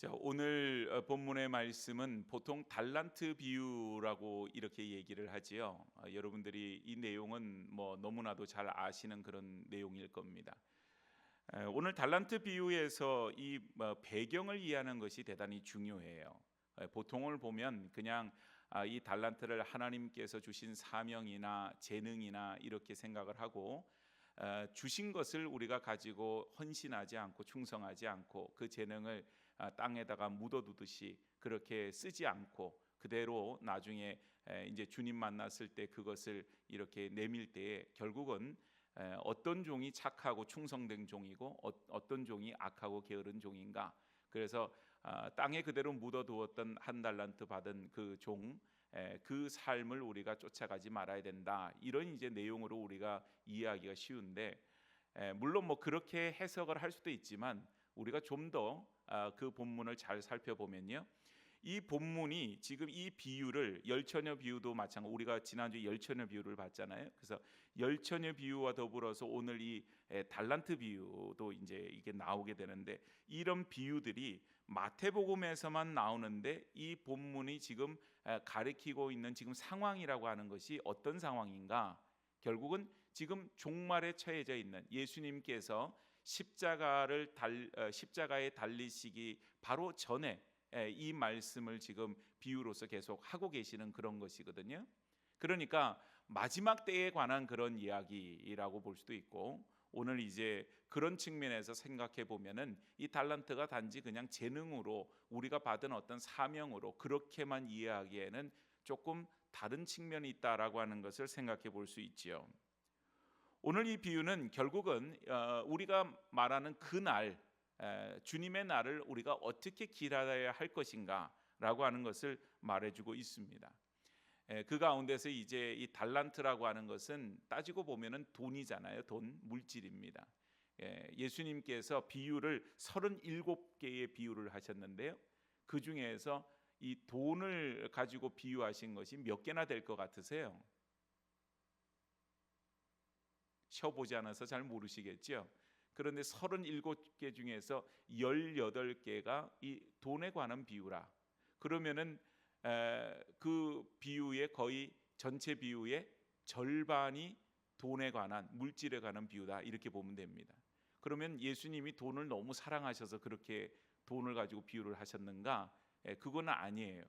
자, 오늘 본문의 말씀은 보통 달란트 비유라고 이렇게 얘기를 하지요. 여러분들이 이 내용은 뭐 너무나도 잘 아시는 그런 내용일 겁니다. 오늘 달란트 비유에서 이 배경을 이해하는 것이 대단히 중요해요. 보통을 보면 그냥 이 달란트를 하나님께서 주신 사명이나 재능이나 이렇게 생각을 하고 주신 것을 우리가 가지고 헌신하지 않고 충성하지 않고 그 재능을 땅에다가 묻어두듯이 그렇게 쓰지 않고 그대로 나중에 이제 주님 만났을 때 그것을 이렇게 내밀 때에 결국은 어떤 종이 착하고 충성된 종이고 어떤 종이 악하고 게으른 종인가. 그래서 땅에 그대로 묻어두었던 한 달란트 받은 그 종, 그 삶을 우리가 쫓아가지 말아야 된다. 이런 이제 내용으로 우리가 이해하기가 쉬운데, 물론 뭐 그렇게 해석을 할 수도 있지만 우리가 좀 더 그 본문을 잘 살펴보면요, 이 본문이 지금 이 비유를 열처녀 비유도 마찬가지. 우리가 지난주 열처녀 비유를 봤잖아요. 그래서 열처녀 비유와 더불어서 오늘 이 달란트 비유도 이제 이게 나오게 되는데, 이런 비유들이 마태복음에서만 나오는데 이 본문이 지금 가리키고 있는 지금 상황이라고 하는 것이 어떤 상황인가? 결국은 지금 종말에 처해져 있는 예수님께서 십자가에 달리시기 바로 전에 이 말씀을 지금 비유로서 계속 하고 계시는 그런 것이거든요. 그러니까 마지막 때에 관한 그런 이야기라고 볼 수도 있고, 오늘 이제 그런 측면에서 생각해 보면은 이 달란트가 단지 그냥 재능으로 우리가 받은 어떤 사명으로 그렇게만 이해하기에는 조금 다른 측면이 있다라고 하는 것을 생각해 볼 수 있지요. 오늘 이 비유는 결국은 우리가 말하는 그날, 주님의 날을 우리가 어떻게 기다려야 할 것인가라고 하는 것을 말해주고 있습니다. 그 가운데서 이제 이 달란트라고 하는 것은 따지고 보면은 돈이잖아요. 돈, 물질입니다. 예수님께서 비유를 37개의 비유를 하셨는데요, 그 중에서 이 돈을 가지고 비유하신 것이 몇 개나 될 것 같으세요? 쉬어보지 않아서 잘 모르시겠죠. 그런데 37개 중에서 18개가 이 돈에 관한 비유라. 그러면은 그 비유의 거의 전체 비유의 절반이 돈에 관한, 물질에 관한 비유다, 이렇게 보면 됩니다. 그러면 예수님이 돈을 너무 사랑하셔서 그렇게 돈을 가지고 비유를 하셨는가? 그건 아니에요.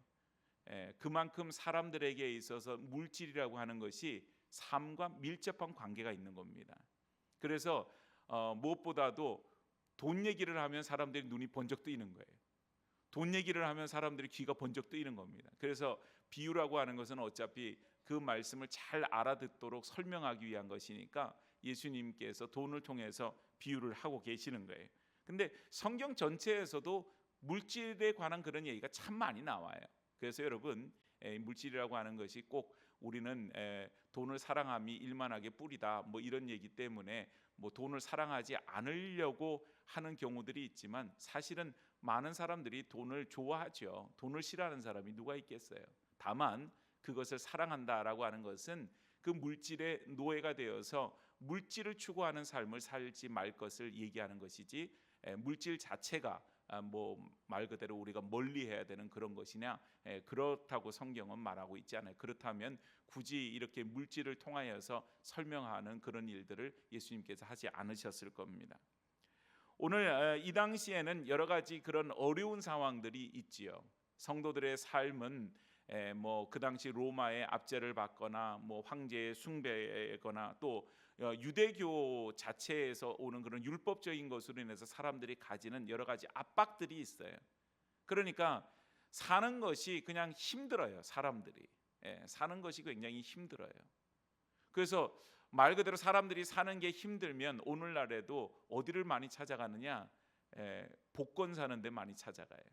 그만큼 사람들에게 있어서 물질이라고 하는 것이 삶과 밀접한 관계가 있는 겁니다. 그래서 무엇보다도 돈 얘기를 하면 사람들이 눈이 번쩍 뜨이는 거예요. 돈 얘기를 하면 사람들이 귀가 번쩍 뜨이는 겁니다. 그래서 비유라고 하는 것은 어차피 그 말씀을 잘 알아듣도록 설명하기 위한 것이니까 예수님께서 돈을 통해서 비유를 하고 계시는 거예요. 근데 성경 전체에서도 물질에 관한 그런 얘기가 참 많이 나와요. 그래서 여러분, 물질이라고 하는 것이 꼭 우리는 돈을 사랑함이 일만하게 뿌리다 뭐 이런 얘기 때문에 뭐 돈을 사랑하지 않으려고 하는 경우들이 있지만, 사실은 많은 사람들이 돈을 좋아하죠. 돈을 싫어하는 사람이 누가 있겠어요. 다만 그것을 사랑한다라고 하는 것은 그 물질의 노예가 되어서 물질을 추구하는 삶을 살지 말 것을 얘기하는 것이지, 물질 자체가 뭐 말 그대로 우리가 멀리해야 되는 그런 것이냐, 그렇다고 성경은 말하고 있지 않아요. 그렇다면 굳이 이렇게 물질을 통하여서 설명하는 그런 일들을 예수님께서 하지 않으셨을 겁니다. 오늘 이 당시에는 여러 가지 그런 어려운 상황들이 있지요. 성도들의 삶은 뭐 그 당시 로마의 압제를 받거나 뭐 황제의 숭배거나 또 유대교 자체에서 오는 그런 율법적인 것으로 인해서 사람들이 가지는 여러 가지 압박들이 있어요. 그러니까 사는 것이 그냥 힘들어요. 사람들이 사는 것이 굉장히 힘들어요. 그래서 말 그대로 사람들이 사는 게 힘들면 오늘날에도 어디를 많이 찾아가느냐? 복권 사는 데 많이 찾아가요.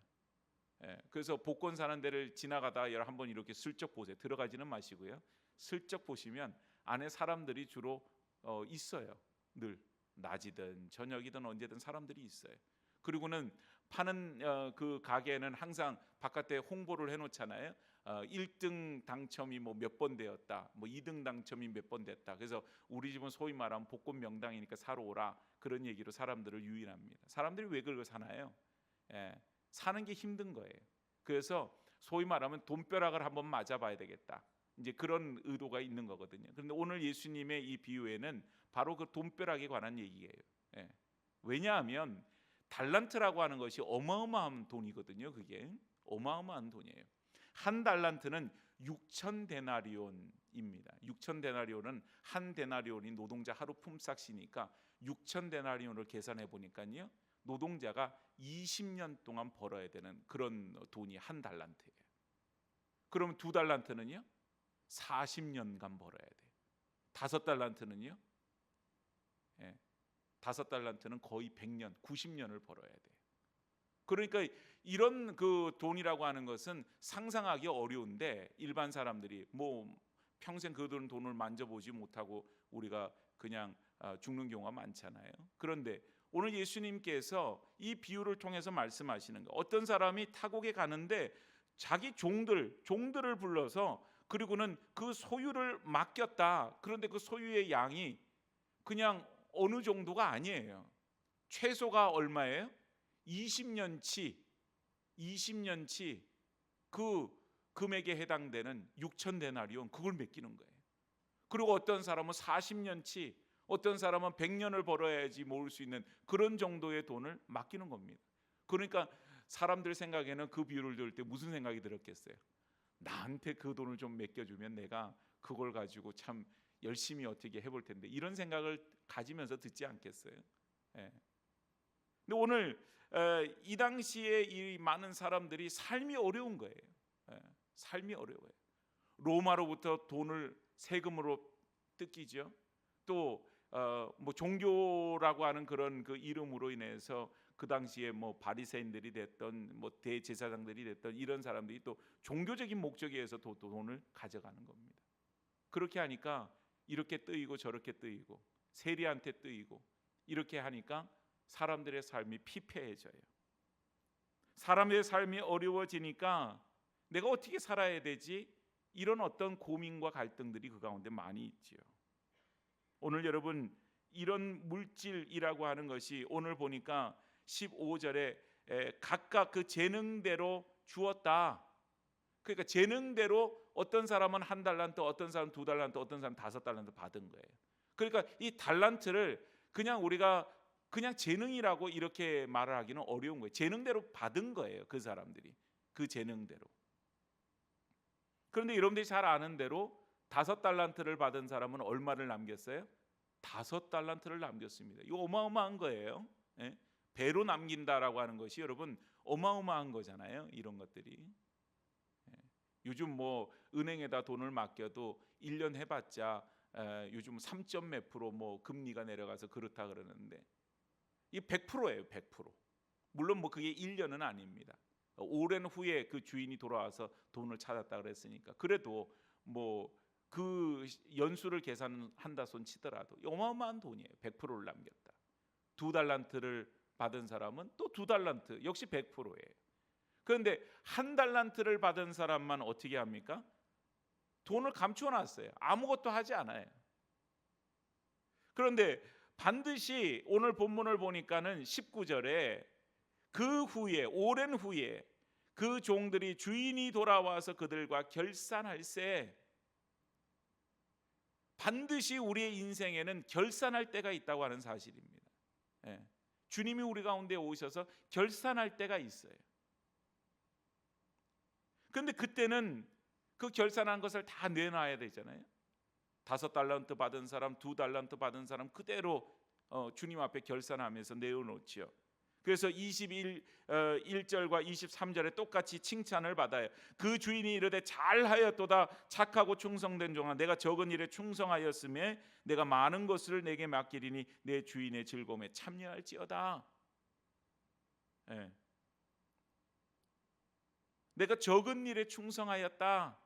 그래서 복권 사는 데를 지나가다 한번 이렇게 슬쩍 보세요. 들어가지는 마시고요. 슬쩍 보시면 안에 사람들이 주로 있어요. 늘 낮이든 저녁이든 언제든 사람들이 있어요. 그리고는 파는 그 가게는 항상 바깥에 홍보를 해놓잖아요. 1등 당첨이 뭐 몇 번 되었다, 뭐 2등 당첨이 몇 번 됐다. 그래서 우리 집은 소위 말하면 복권 명당이니까 사러 오라, 그런 얘기로 사람들을 유인합니다. 사람들이 왜 그걸 사나요? 사는 게 힘든 거예요. 그래서 소위 말하면 돈벼락을 한번 맞아봐야 되겠다, 이제 그런 의도가 있는 거거든요. 그런데 오늘 예수님의 이 비유에는 바로 그 돈벼락에 관한 얘기예요. 예. 왜냐하면 달란트라고 하는 것이 어마어마한 돈이거든요. 그게 어마어마한 돈이에요. 한 달란트는 6천 데나리온입니다. 6천 데나리온은 한 데나리온이 노동자 하루 품삯이니까 6천 데나리온을 계산해 보니까요, 노동자가 20년 동안 벌어야 되는 그런 돈이 한 달란트예요. 그러면 두 달란트는요 40년간 벌어야 돼요. 다섯 달란트는요, 예, 다섯 달란트는 거의 100년, 90년을 벌어야 돼요. 그러니까 이런 그 돈이라고 하는 것은 상상하기 어려운데 일반 사람들이 뭐 평생 그 돈을 만져보지 못하고 우리가 그냥 죽는 경우가 많잖아요. 그런데 오늘 예수님께서 이 비유를 통해서 말씀하시는 거, 어떤 사람이 타국에 가는데 자기 종들을 불러서 그리고는 그 소유를 맡겼다. 그런데 그 소유의 양이 그냥 어느 정도가 아니에요. 최소가 얼마예요? 20년치 그 금액에 해당되는 6천 데나리온, 그걸 맡기는 거예요. 그리고 어떤 사람은 40년치, 어떤 사람은 100년을 벌어야지 모을 수 있는 그런 정도의 돈을 맡기는 겁니다. 그러니까 사람들 생각에는 그 비유를 들을 때 무슨 생각이 들었겠어요? 나한테 그 돈을 좀 맡겨주면 내가 그걸 가지고 참 열심히 어떻게 해볼 텐데, 이런 생각을 가지면서 듣지 않겠어요? 예. 근데 오늘 이 당시에 이 많은 사람들이 삶이 어려운 거예요. 예. 삶이 어려워요. 로마로부터 돈을 세금으로 뜯기죠. 또 뭐 종교라고 하는 그런 그 이름으로 인해서 그 당시에 뭐 바리새인들이 됐던 뭐 대제사장들이 됐던 이런 사람들이 또 종교적인 목적에 의해서 돈을 가져가는 겁니다. 그렇게 하니까 이렇게 뜨이고 저렇게 뜨이고 세리한테 뜨이고 이렇게 하니까 사람들의 삶이 피폐해져요. 사람의 삶이 어려워지니까 내가 어떻게 살아야 되지? 이런 어떤 고민과 갈등들이 그 가운데 많이 있지요. 오늘 여러분, 이런 물질이라고 하는 것이 오늘 보니까 15절에 각각 그 재능대로 주었다. 그러니까 재능대로 어떤 사람은 한 달란트, 어떤 사람은 두 달란트, 어떤 사람은 다섯 달란트 받은 거예요. 그러니까 이 달란트를 그냥 우리가 그냥 재능이라고 이렇게 말을 하기는 어려운 거예요. 재능대로 받은 거예요, 그 사람들이. 그 재능대로. 그런데 여러분들이 잘 아는 대로 다섯 달란트를 받은 사람은 얼마를 남겼어요? 다섯 달란트를 남겼습니다. 이거 어마어마한 거예요. 예? 배로 남긴다라고 하는 것이 여러분 어마어마한 거잖아요. 이런 것들이. 예. 요즘 뭐 은행에다 돈을 맡겨도 1년 해봤자 요즘 3점 몇 프로 뭐 금리가 내려가서 그렇다 그러는데 이 100%예요. 100%. 물론 뭐 그게 1년은 아닙니다. 오랜 후에 그 주인이 돌아와서 돈을 찾았다 그랬으니까 그래도 뭐 그 연수를 계산한다 손 치더라도 어마어마한 돈이에요. 100%를 남겼다. 두 달란트를 받은 사람은 또 두 달란트, 역시 100%예요. 그런데 한 달란트를 받은 사람만 어떻게 합니까? 돈을 감춰놨어요. 아무것도 하지 않아요. 그런데 반드시 오늘 본문을 보니까는 19절에 그 후에, 오랜 후에 그 종들이 주인이 돌아와서 그들과 결산할세. 반드시 우리의 인생에는 결산할 때가 있다고 하는 사실입니다. 예. 주님이 우리 가운데 오셔서 결산할 때가 있어요. 그런데 그때는 그 결산한 것을 다 내놔야 되잖아요. 다섯 달란트 받은 사람, 두 달란트 받은 사람 그대로 주님 앞에 결산하면서 내어놓지요. 그래서 21절과 23절에 똑같이 칭찬을 받아요. 그 주인이 이르되 잘하였도다 착하고 충성된 종아, 내가 적은 일에 충성하였음에 내가 많은 것을 내게 맡기리니 내 주인의 즐거움에 참여할지어다. 네. 내가 적은 일에 충성하였다.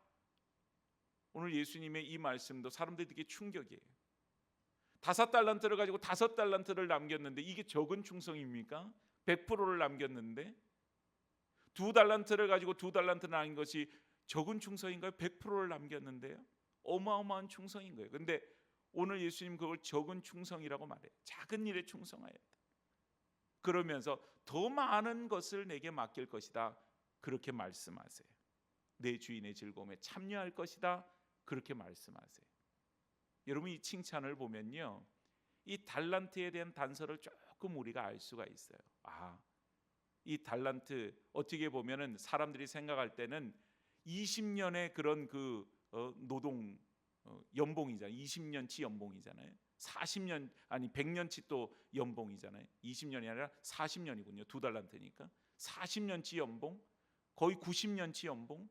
오늘 예수님의 이 말씀도 사람들이 되게 충격이에요. 다섯 달란트를 가지고 다섯 달란트를 남겼는데 이게 적은 충성입니까? 100%를 남겼는데 두 달란트를 가지고 두 달란트 남긴 것이 적은 충성인가요? 100%를 남겼는데요. 어마어마한 충성인 거예요. 그런데 오늘 예수님 그걸 적은 충성이라고 말해요. 작은 일에 충성하였다. 그러면서 더 많은 것을 내게 맡길 것이다. 그렇게 말씀하세요. 내 주인의 즐거움에 참여할 것이다. 그렇게 말씀하세요. 여러분, 이 칭찬을 보면요, 이 달란트에 대한 단서를 조금 우리가 알 수가 있어요. 이 달란트, 어떻게 보면은 사람들이 생각할 때는 20년의 그런 노동 연봉이잖아요. 20년치 연봉이잖아요. 40년 아니 100년치 또 연봉이잖아요. 20년이 아니라 40년이군요. 2달란트니까 40년치 연봉, 거의 90년치 연봉,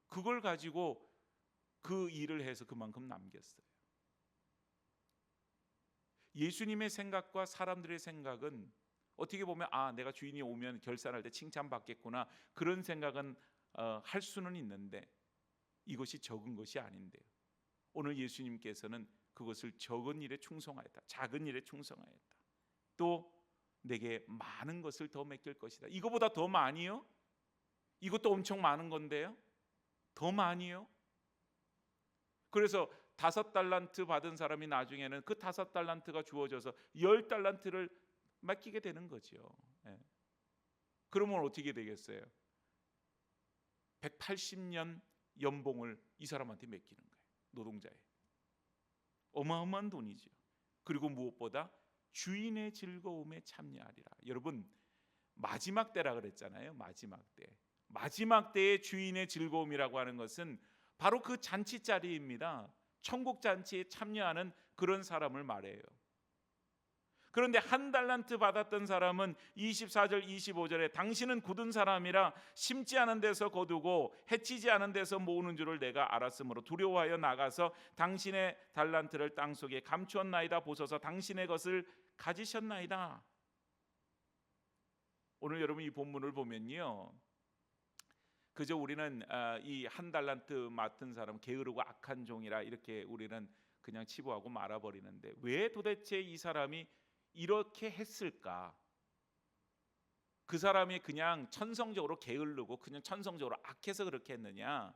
그걸 가지고 그 일을 해서 그만큼 남겼어요. 예수님의 생각과 사람들의 생각은 어떻게 보면 내가 주인이 오면 결산할 때 칭찬받겠구나, 그런 생각은 할 수는 있는데 이것이 적은 것이 아닌데요. 오늘 예수님께서는 그것을 적은 일에 충성하였다, 작은 일에 충성하였다, 또 내게 많은 것을 더 맡길 것이다. 이거보다 더 많이요? 이것도 엄청 많은 건데요. 더 많이요? 그래서 5달란트 받은 사람이 나중에는 그 5달란트가 주어져서 10달란트를 맡기게 되는 거죠. 그러면 어떻게 되겠어요? 180년 연봉을 이 사람한테 맡기는 거예요. 노동자에. 어마어마한 돈이죠. 그리고 무엇보다 주인의 즐거움에 참여하리라. 여러분, 마지막 때라 그랬잖아요. 마지막 때. 마지막 때의 주인의 즐거움이라고 하는 것은 바로 그 잔치 자리입니다. 천국 잔치에 참여하는 그런 사람을 말해요. 그런데 1달란트 받았던 사람은 24절 25절에 당신은 굳은 사람이라 심지 않은 데서 거두고 해치지 않은 데서 모으는 줄을 내가 알았으므로 두려워하여 나가서 당신의 달란트를 땅속에 감추었나이다. 보소서, 당신의 것을 가지셨나이다. 오늘 여러분 이 본문을 보면요, 그저 우리는 이 1달란트 맡은 사람 게으르고 악한 종이라 이렇게 우리는 그냥 치부하고 말아버리는데, 왜 도대체 이 사람이 이렇게 했을까? 그 사람이 그냥 천성적으로 게으르고 그냥 천성적으로 악해서 그렇게 했느냐?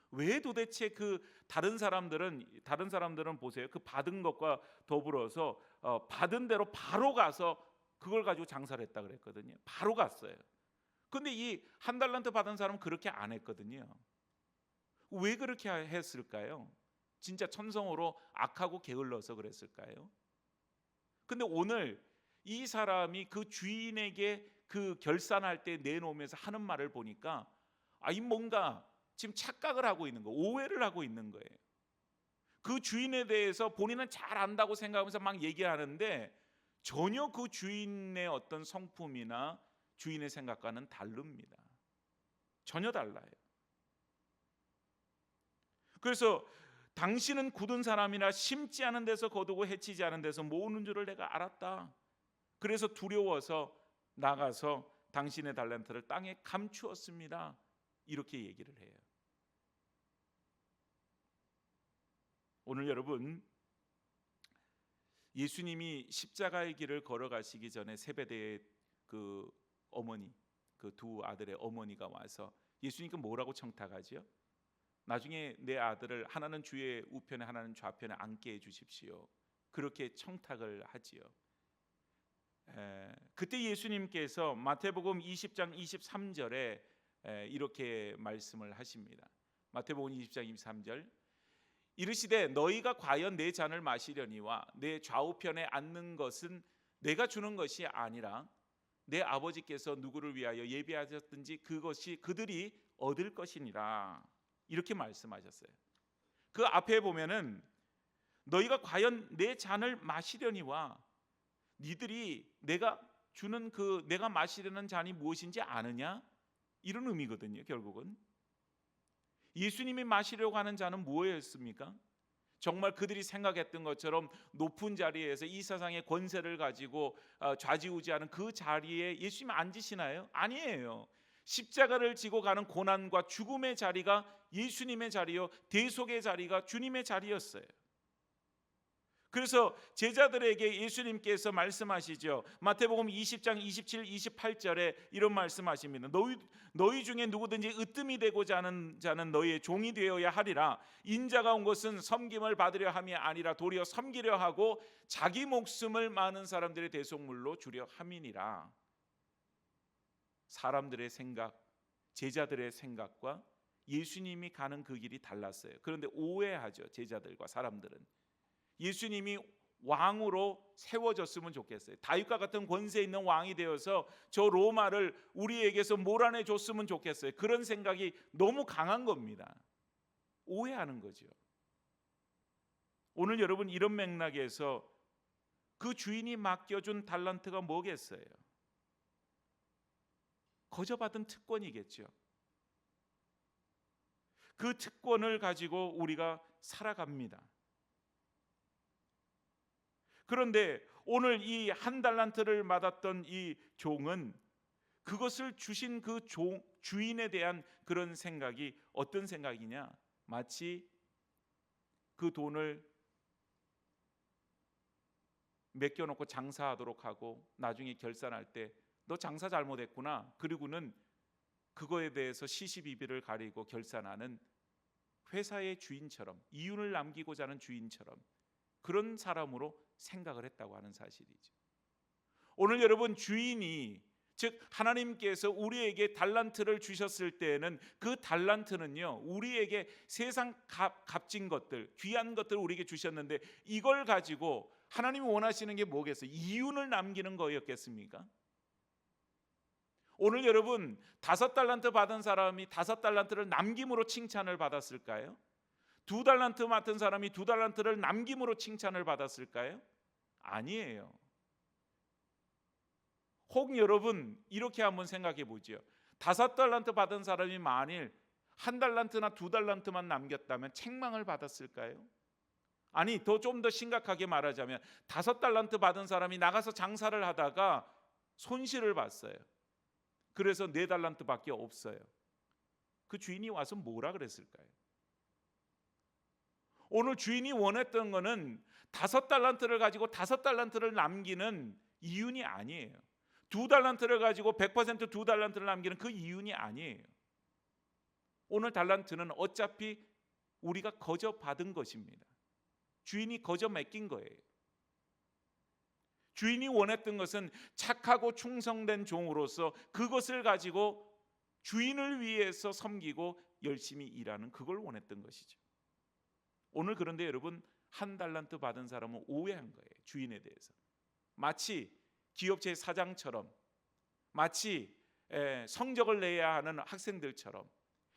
왜 도대체 그 다른 사람들은 보세요. 그 받은 것과 더불어서 받은 대로 바로 가서 그걸 가지고 장사를 했다 그랬거든요. 바로 갔어요. 근데 이 1달란트 받은 사람은 그렇게 안 했거든요. 왜 그렇게 했을까요? 진짜 천성으로 악하고 게을러서 그랬을까요? 근데 오늘 이 사람이 그 주인에게 그 결산할 때 내놓으면서 하는 말을 보니까 이 뭔가 지금 착각을 하고 있는 거, 오해를 하고 있는 거예요. 그 주인에 대해서 본인은 잘 안다고 생각하면서 막 얘기하는데 전혀 그 주인의 어떤 성품이나 주인의 생각과는 다릅니다. 전혀 달라요. 그래서 당신은 굳은 사람이라 심지 않은 데서 거두고 해치지 않은 데서 모으는 줄을 내가 알았다. 그래서 두려워서 나가서 당신의 달란트를 땅에 감추었습니다. 이렇게 얘기를 해요. 오늘 여러분, 예수님이 십자가의 길을 걸어가시기 전에 세베대의 그 어머니, 그 두 아들의 어머니가 와서 예수님께 뭐라고 청탁하지요? 나중에 내 아들을 하나는 주의 우편에 하나는 좌편에 앉게 해주십시오. 그렇게 청탁을 하지요. 그때 예수님께서 마태복음 20장 23절에 이렇게 말씀을 하십니다. 마태복음 20장 23절, 이르시되 너희가 과연 내 잔을 마시려니와 내 좌우편에 앉는 것은 내가 주는 것이 아니라 내 아버지께서 누구를 위하여 예비하셨든지 그것이 그들이 얻을 것이니라. 이렇게 말씀하셨어요. 그 앞에 보면은 너희가 과연 내 잔을 마시려니와, 니들이 내가 주는 내가 마시려는 잔이 무엇인지 아느냐? 이런 의미거든요. 결국은 예수님이 마시려고 하는 잔은 무엇이었습니까? 정말 그들이 생각했던 것처럼 높은 자리에서 이 세상의 권세를 가지고 좌지우지하는 그 자리에 예수님이 앉으시나요? 아니에요. 십자가를 지고 가는 고난과 죽음의 자리가 예수님의 자리요, 대속의 자리가 주님의 자리였어요. 그래서 제자들에게 예수님께서 말씀하시죠. 마태복음 20장 27, 28절에 이런 말씀하십니다. 너희 중에 누구든지 으뜸이 되고자 하는 자는 너희의 종이 되어야 하리라. 인자가 온 것은 섬김을 받으려 함이 아니라 도리어 섬기려 하고 자기 목숨을 많은 사람들의 대속물로 주려 함이니라. 사람들의 생각, 제자들의 생각과 예수님이 가는 그 길이 달랐어요. 그런데 오해하죠. 제자들과 사람들은 예수님이 왕으로 세워졌으면 좋겠어요. 다윗과 같은 권세 있는 왕이 되어서 저 로마를 우리에게서 몰아내 줬으면 좋겠어요. 그런 생각이 너무 강한 겁니다. 오해하는 거죠. 오늘 여러분 이런 맥락에서 그 주인이 맡겨준 달란트가 뭐겠어요? 거저받은 특권이겠죠. 그 특권을 가지고 우리가 살아갑니다. 그런데 오늘 이 한 달란트를 받았던 이 종은 그것을 주신 그 주인에 대한 그런 생각이 어떤 생각이냐? 마치 그 돈을 맡겨놓고 장사하도록 하고 나중에 결산할 때 너 장사 잘못했구나. 그리고는 그거에 대해서 시시비비를 가리고 결산하는 회사의 주인처럼, 이윤을 남기고자 하는 주인처럼 그런 사람으로 생각을 했다고 하는 사실이죠. 오늘 여러분 주인이, 즉 하나님께서 우리에게 달란트를 주셨을 때에는 그 달란트는요, 우리에게 세상 값진 것들, 귀한 것들을 우리에게 주셨는데 이걸 가지고 하나님이 원하시는 게 뭐겠어요? 이윤을 남기는 거였겠습니까? 오늘 여러분 5달란트 받은 사람이 5달란트를 남김으로 칭찬을 받았을까요? 2달란트 맡은 사람이 2달란트를 남김으로 칭찬을 받았을까요? 아니에요. 혹 여러분 이렇게 한번 생각해 보죠. 5달란트 받은 사람이 만일 1달란트나 2달란트만 남겼다면 책망을 받았을까요? 아니, 좀 더 심각하게 말하자면 5달란트 받은 사람이 나가서 장사를 하다가 손실을 봤어요. 그래서 4달란트밖에 없어요. 그 주인이 와서 뭐라 그랬을까요? 오늘 주인이 원했던 거는 5달란트를 가지고 5달란트를 남기는 이윤이 아니에요. 2달란트를 가지고 100% 2달란트를 남기는 그 이윤이 아니에요. 오늘 달란트는 어차피 우리가 거저 받은 것입니다. 주인이 거저 맡긴 거예요. 주인이 원했던 것은 착하고 충성된 종으로서 그것을 가지고 주인을 위해서 섬기고 열심히 일하는 그걸 원했던 것이죠. 오늘 그런데 여러분 1달란트 받은 사람은 오해한 거예요. 주인에 대해서. 마치 기업체 사장처럼, 마치 성적을 내야 하는 학생들처럼,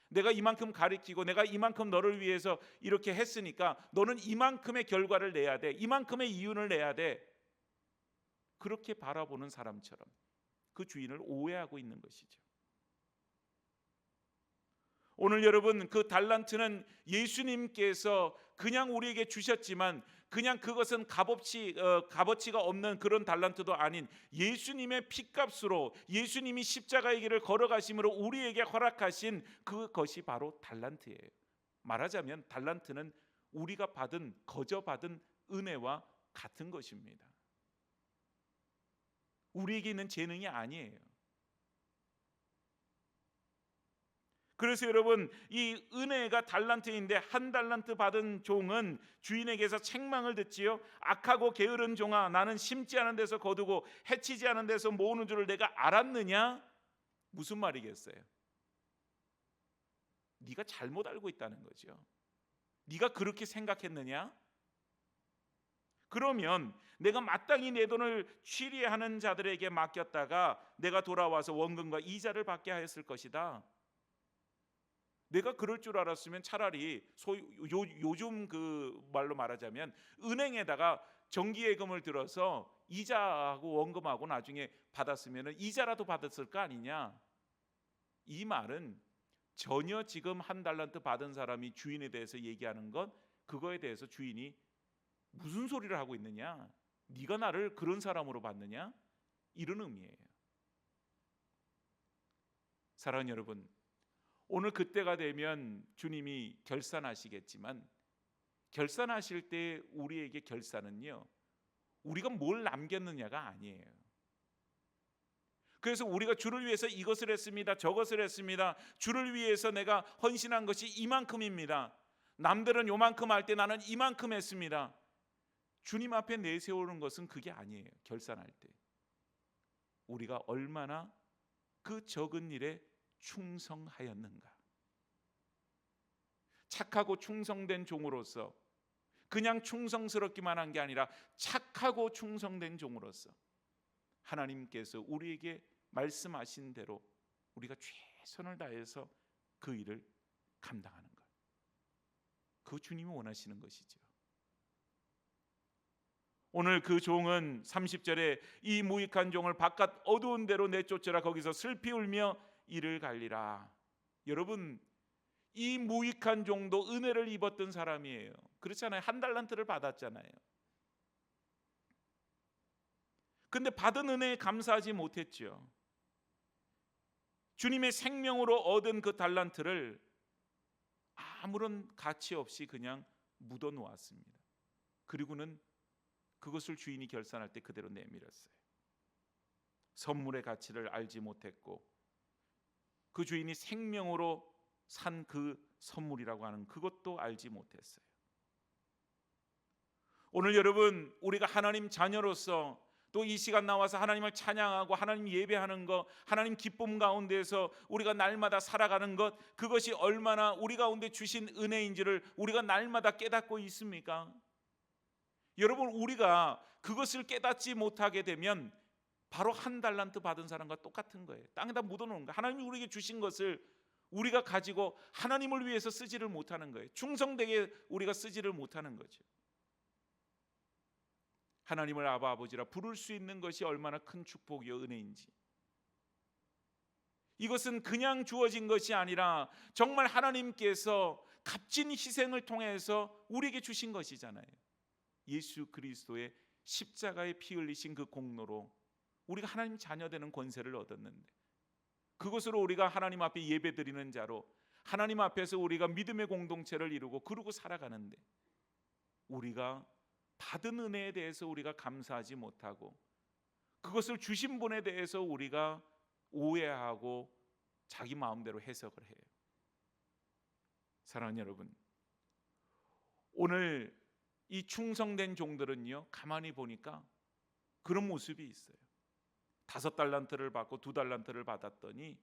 내가 이만큼 가르치고 내가 이만큼 너를 위해서 이렇게 했으니까 너는 이만큼의 결과를 내야 돼, 이만큼의 이윤을 내야 돼, 그렇게 바라보는 사람처럼 그 주인을 오해하고 있는 것이죠. 오늘 여러분 그 달란트는 예수님께서 그냥 우리에게 주셨지만 그냥 그것은 값어치가 없는 그런 달란트도 아닌 예수님의 피값으로, 예수님이 십자가의 길을 걸어가심으로 우리에게 허락하신 그것이 바로 달란트예요. 말하자면 달란트는 우리가 거저 받은 은혜와 같은 것입니다. 우리에게 있는 재능이 아니에요. 그래서 여러분 이 은혜가 달란트인데 1달란트 받은 종은 주인에게서 책망을 듣지요. 악하고 게으른 종아, 나는 심지 않은 데서 거두고 해치지 않은 데서 모으는 줄을 내가 알았느냐? 무슨 말이겠어요? 네가 잘못 알고 있다는 거죠. 네가 그렇게 생각했느냐? 그러면 내가 마땅히 내 돈을 취리하는 자들에게 맡겼다가 내가 돌아와서 원금과 이자를 받게 하였을 것이다. 내가 그럴 줄 알았으면 차라리 요즘 그 말로 말하자면 은행에다가 정기예금을 들어서 이자하고 원금하고 나중에 받았으면 이자라도 받았을 거 아니냐. 이 말은 전혀 지금 1달란트 받은 사람이 주인에 대해서 얘기하는 건 그거에 대해서 주인이 무슨 소리를 하고 있느냐, 네가 나를 그런 사람으로 봤느냐, 이런 의미예요. 사랑하는 여러분, 오늘 그때가 되면 주님이 결산하시겠지만 결산하실 때 우리에게 결산은요, 우리가 뭘 남겼느냐가 아니에요. 그래서 우리가 주를 위해서 이것을 했습니다, 저것을 했습니다, 주를 위해서 내가 헌신한 것이 이만큼입니다, 남들은 요만큼 할 때 나는 이만큼 했습니다, 주님 앞에 내세우는 것은 그게 아니에요. 결산할 때 우리가 얼마나 그 그 적은 일에 충성하였는가? 착하고 충성된 종으로서 그냥 충성스럽기만 한 게 아니라 착하고 충성된 종으로서 하나님께서 우리에게 말씀하신 대로 우리가 최선을 다해서 그 일을 감당하는 것, 그 주님이 원하시는 것이죠. 오늘 그 종은 30절에 이 무익한 종을 바깥 어두운 데로 내쫓으라, 거기서 슬피 울며 이를 갈리라. 여러분, 이 무익한 종도 은혜를 입었던 사람이에요. 그렇잖아요. 한 달란트를 받았잖아요. 근데 받은 은혜에 감사하지 못했죠. 주님의 생명으로 얻은 그 달란트를 아무런 가치 없이 그냥 묻어 놓았습니다. 그리고는 그것을 주인이 결산할 때 그대로 내밀었어요. 선물의 가치를 알지 못했고 그 주인이 생명으로 산 그 선물이라고 하는 그것도 알지 못했어요. 오늘 여러분, 우리가 하나님 자녀로서 또 이 시간 나와서 하나님을 찬양하고 하나님 예배하는 것, 하나님 기쁨 가운데서 우리가 날마다 살아가는 것, 그것이 얼마나 우리 가운데 주신 은혜인지를 우리가 날마다 깨닫고 있습니까? 여러분, 우리가 그것을 깨닫지 못하게 되면 바로 한 달란트 받은 사람과 똑같은 거예요. 땅에다 묻어놓은 거예요. 하나님이 우리에게 주신 것을 우리가 가지고 하나님을 위해서 쓰지를 못하는 거예요. 충성되게 우리가 쓰지를 못하는 거죠. 하나님을 아바 아버지라 부를 수 있는 것이 얼마나 큰 축복이요 은혜인지, 이것은 그냥 주어진 것이 아니라 정말 하나님께서 값진 희생을 통해서 우리에게 주신 것이잖아요. 예수 그리스도의 십자가에 피 흘리신 그 공로로 우리가 하나님 자녀 되는 권세를 얻었는데, 그것으로 우리가 하나님 앞에 예배드리는 자로 하나님 앞에서 우리가 믿음의 공동체를 이루고 그러고 살아가는데, 우리가 받은 은혜에 대해서 우리가 감사하지 못하고 그것을 주신 분에 대해서 우리가 오해하고 자기 마음대로 해석을 해요. 사랑하는 여러분, 오늘 이 충성된 종들은요, 가만히 보니까 그런 모습이 있어요. 5달란트를 받고 2달란트를 받았더니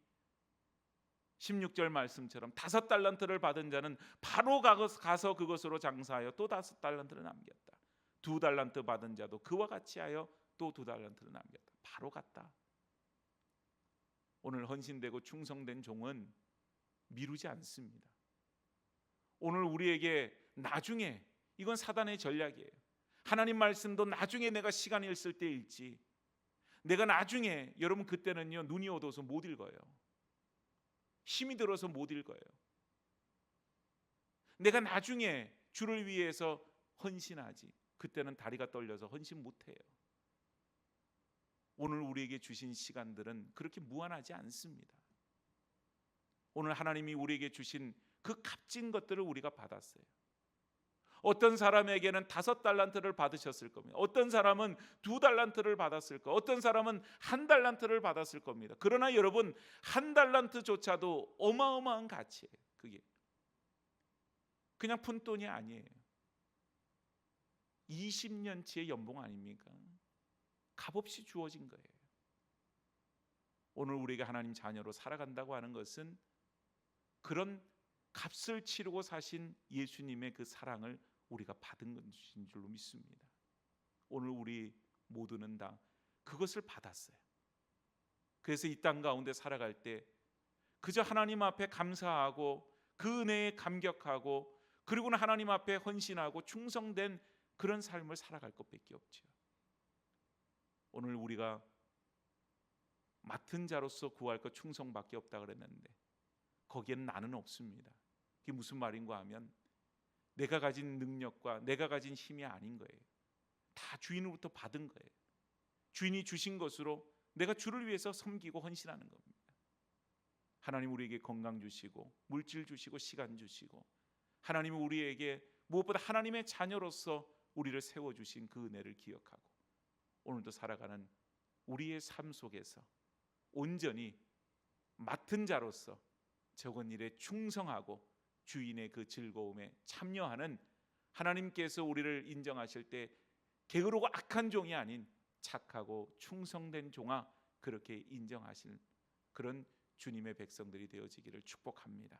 16절 말씀처럼 5달란트를 받은 자는 바로 가서 그것으로 장사하여 또 5달란트를 남겼다. 2달란트 받은 자도 그와 같이 하여 또 2달란트를 남겼다. 바로 갔다. 오늘 헌신되고 충성된 종은 미루지 않습니다. 오늘 우리에게 나중에, 이건 사단의 전략이에요. 하나님 말씀도 나중에 내가 시간이 있을 때 읽지, 내가 나중에, 여러분 그때는요 눈이 어두워서 못 읽어요. 힘이 들어서 못 읽어요. 내가 나중에 주를 위해서 헌신하지, 그때는 다리가 떨려서 헌신 못해요. 오늘 우리에게 주신 시간들은 그렇게 무한하지 않습니다. 오늘 하나님이 우리에게 주신 그 값진 것들을 우리가 받았어요. 어떤 사람에게는 5달란트를 받으셨을 겁니다. 어떤 사람은 2달란트를 받았을 거, 어떤 사람은 1달란트를 받았을 겁니다. 그러나 여러분, 1달란트조차도 어마어마한 가치예요. 그게 그냥 푼돈이 아니에요. 20년치의 연봉 아닙니까? 값없이 주어진 거예요. 오늘 우리가 하나님 자녀로 살아간다고 하는 것은 그런 값을 치르고 사신 예수님의 그 사랑을 우리가 받은 것인 줄로 믿습니다. 오늘 우리 모두는 다 그것을 받았어요. 그래서 이 땅 가운데 살아갈 때 그저 하나님 앞에 감사하고 그 은혜에 감격하고, 그리고는 하나님 앞에 헌신하고 충성된 그런 삶을 살아갈 것밖에 없죠. 오늘 우리가 맡은 자로서 구할 것 충성밖에 없다 그랬는데 거기에는 나는 없습니다. 그게 무슨 말인가 하면 내가 가진 능력과 내가 가진 힘이 아닌 거예요. 다 주인으로부터 받은 거예요. 주인이 주신 것으로 내가 주를 위해서 섬기고 헌신하는 겁니다. 하나님 우리에게 건강 주시고 물질 주시고 시간 주시고, 하나님이 우리에게 무엇보다 하나님의 자녀로서 우리를 세워주신 그 은혜를 기억하고 오늘도 살아가는 우리의 삶 속에서 온전히 맡은 자로서 적은 일에 충성하고 주인의 그 즐거움에 참여하는, 하나님께서 우리를 인정하실 때 게으르고 악한 종이 아닌 착하고 충성된 종아, 그렇게 인정하실 그런 주님의 백성들이 되어지기를 축복합니다.